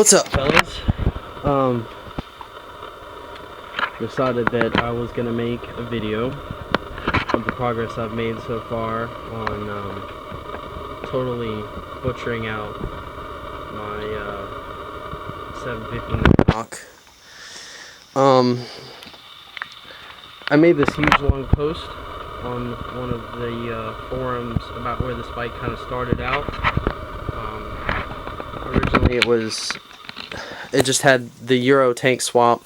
What's up, fellas? Decided that I was gonna make a video of the progress I've made so far on totally butchering out my 750 Nighthawk. I made this huge long post on one of the forums about where this bike kind of started out. Originally it just had the Euro tank swap,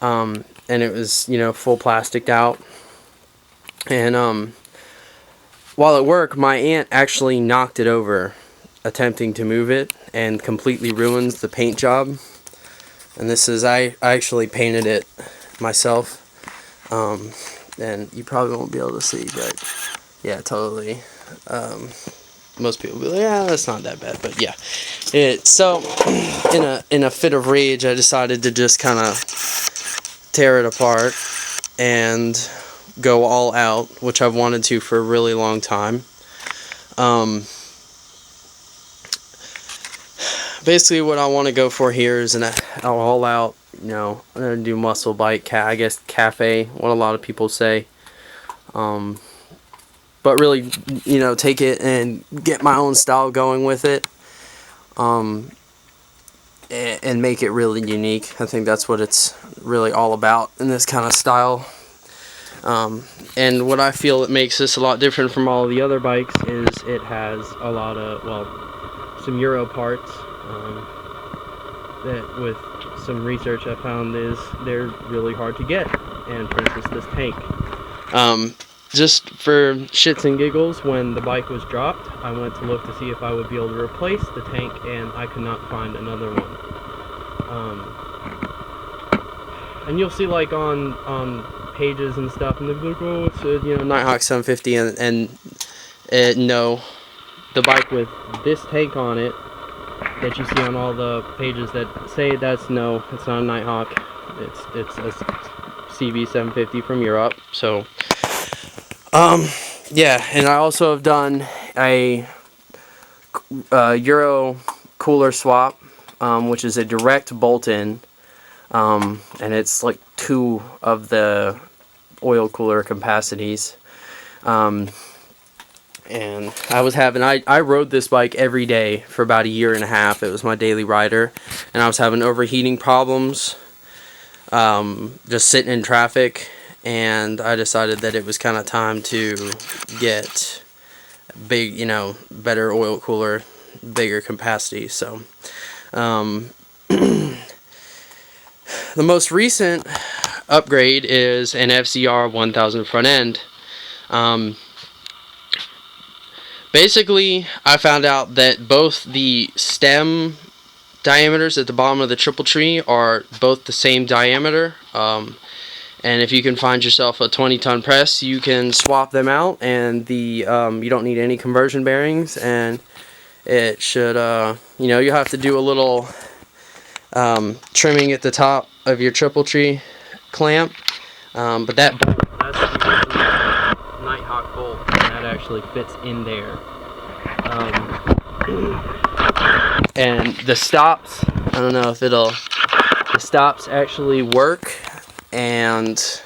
and it was, full plasticed out. And while at work, my aunt actually knocked it over attempting to move it and completely ruins the paint job. And this is, I actually painted it myself. And you probably won't be able to see, but yeah, totally. Most people will be like, yeah, that's not that bad, but yeah. So in a fit of rage, I decided to just kind of tear it apart and go all out, which I've wanted to for a really long time. Basically what I want to go for here is an all out, I'm going to do muscle bike, I guess cafe, what a lot of people say. But really, take it and get my own style going with it. And make it really unique. I think that's what it's really all about in this kind of style. And what I feel it makes this a lot different from all the other bikes is it has a lot of, some Euro parts that with some research I found is they're really hard to get. And for instance, this tank. Just for shits and giggles, when the bike was dropped, I went to look to see if I would be able to replace the tank, and I could not find another one. And you'll see, like, on pages and stuff, and they'll be like, oh, it's a, Nighthawk 750, and no, the bike with this tank on it that you see on all the pages that say it's not a Nighthawk, it's a cb750 from Europe. So yeah, and I also have done a Euro cooler swap, which is a direct bolt-in, and it's like 2 of the oil cooler capacities. And I rode this bike every day for about 1.5 years. It was my daily rider, and I was having overheating problems, just sitting in traffic. And I decided that it was kind of time to get big, better oil cooler, bigger capacity. So, the most recent upgrade is an FZR 1000 front end. Basically, I found out that both the stem diameters at the bottom of the triple tree are both the same diameter. And if you can find yourself a 20-ton press, you can swap them out, and you don't need any conversion bearings, and it should, you'll have to do a little trimming at the top of your triple tree clamp, but that bolt, that's the Nighthawk bolt, and that actually fits in there. And the stops, I don't know if the stops actually work, and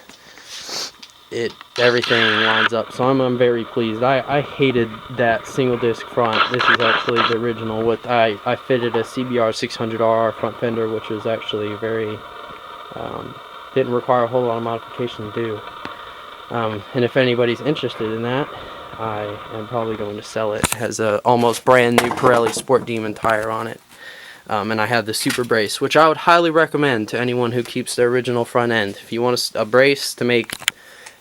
everything lines up, so I'm very pleased. I hated that single disc front. This is actually the original. I fitted a CBR 600RR front fender, which was actually very didn't require a whole lot of modification to do. And if anybody's interested in that, I am probably going to sell it. It has a almost brand new Pirelli Sport Demon tire on it. And I have the super brace, which I would highly recommend to anyone who keeps their original front end. If you want a brace to make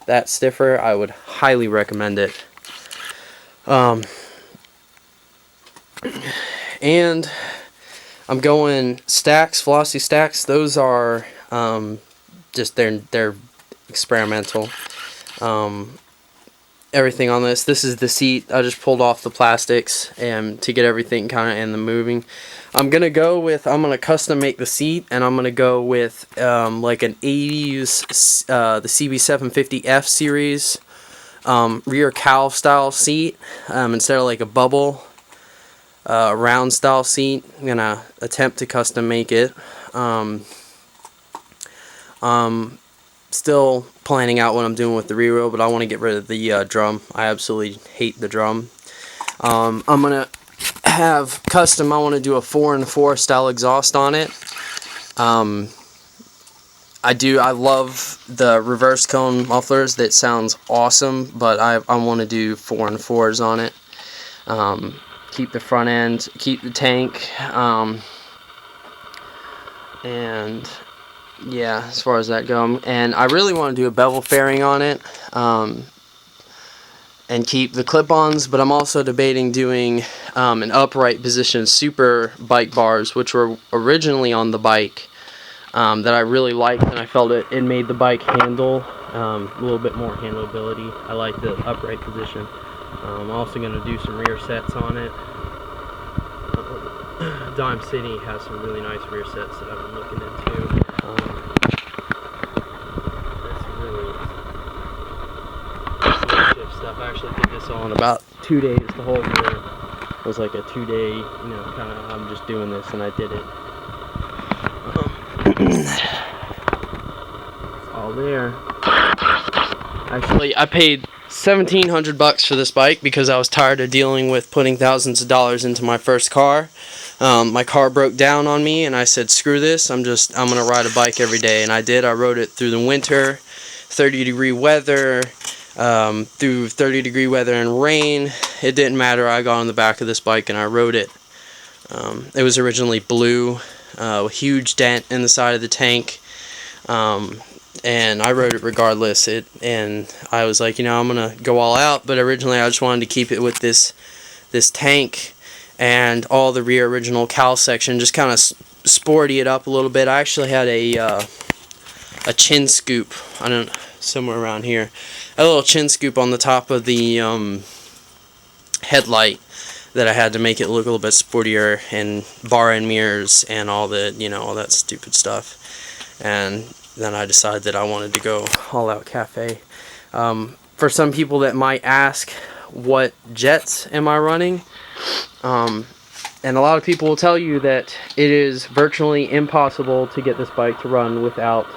that stiffer, I would highly recommend it. And I'm going stacks, Velocity stacks. Those are just they're experimental. Everything on this is the seat. I just pulled off the plastics and to get everything kind of in the moving. I'm gonna custom make the seat, and I'm gonna go with like an 80s the cb750 F series rear cowl style seat, instead of like a bubble round style seat. I'm gonna attempt to custom make it. Still planning out what I'm doing with the rear wheel, but I want to get rid of the drum. I absolutely hate the drum. I'm gonna have custom. I want to do a 4-in-4 style exhaust on it. I love the reverse cone mufflers. That sounds awesome, but I want to do 4-in-4s on it. Keep the front end, keep the tank, and yeah, as far as that goes. And I really want to do a bevel fairing on it, and keep the clip-ons, but I'm also debating doing an upright position super bike bars, which were originally on the bike, that I really liked, and I felt it made the bike handle a little bit more handleability. I like the upright position. I'm also going to do some rear sets on it. Dime City has some really nice rear sets that I've been looking into. That's really shift stuff. I actually did this all in about 2 days. The whole year was like a 2-day, kind of, I'm just doing this, and I did it. All there. Actually, I paid $1,700 for this bike because I was tired of dealing with putting thousands of dollars into my first car. My car broke down on me, and I said, screw this, I'm gonna ride a bike every day. And I did. I rode it through the winter, 30-degree weather, through 30-degree weather and rain. It didn't matter. I got on the back of this bike and I rode it. It was originally blue, a huge dent in the side of the tank. And I rode it regardless. And I was like, I'm gonna go all out. But originally, I just wanted to keep it with this tank and all the rear original cowl section, just kind of sporty it up a little bit. I actually had a chin scoop. I don't know, somewhere around here, a little chin scoop on the top of the headlight that I had to make it look a little bit sportier, and bar end mirrors and all the all that stupid stuff. And then I decided that I wanted to go all out cafe. For some people that might ask, what jets am I running? And a lot of people will tell you that it is virtually impossible to get this bike to run without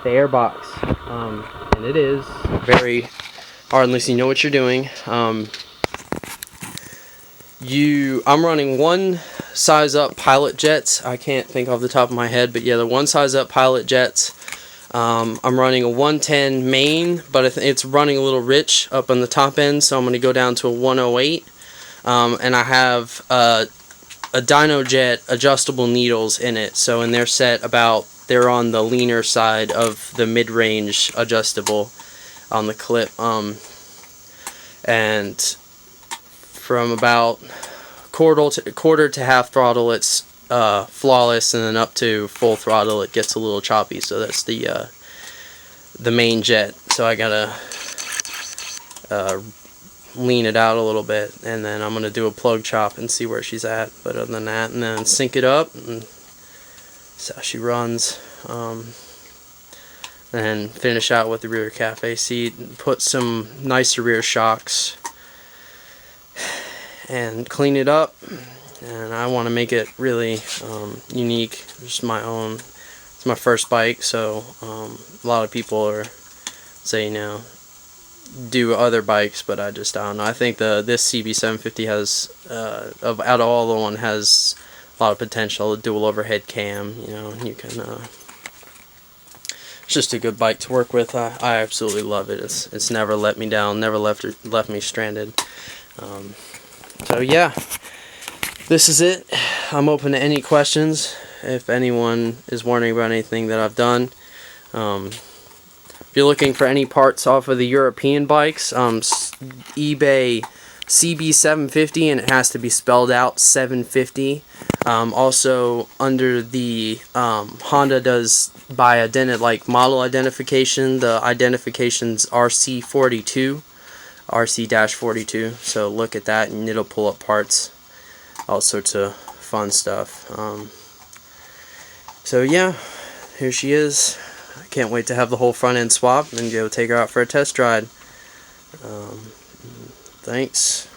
the airbox. And it is very hard unless you know what you're doing. I'm running one size up pilot jets. I can't think off the top of my head, but yeah, the one size up pilot jets. I'm running a 110 main, but it's running a little rich up on the top end, so I'm going to go down to a 108. And I have a Dyno Jet adjustable needles in it, so in their set they're on the leaner side of the mid-range adjustable on the clip. And from about quarter to half throttle, it's flawless, and then up to full throttle it gets a little choppy. So that's the main jet. So I gotta lean it out a little bit, and then I'm gonna do a plug chop and see where she's at. But other than that, and then sync it up, and that's how she runs. And finish out with the rear cafe seat, and put some nicer rear shocks, and clean it up. And I want to make it really unique. It's my own. It's my first bike, so a lot of people say do other bikes, but I don't know. I think this cb750 has out of all the one has a lot of potential. A dual overhead cam, you can. It's just a good bike to work with. I absolutely love it. It's never let me down. Never left me stranded. So yeah. This is it. I'm open to any questions if anyone is wondering about anything that I've done. If you're looking for any parts off of the European bikes, eBay cb750, and it has to be spelled out 750. Also under the Honda does by model identification. The identification's RC42, RC-42. So look at that, and it'll pull up parts. All sorts of fun stuff. So yeah, here she is. I can't wait to have the whole front end swapped and go take her out for a test ride. Thanks.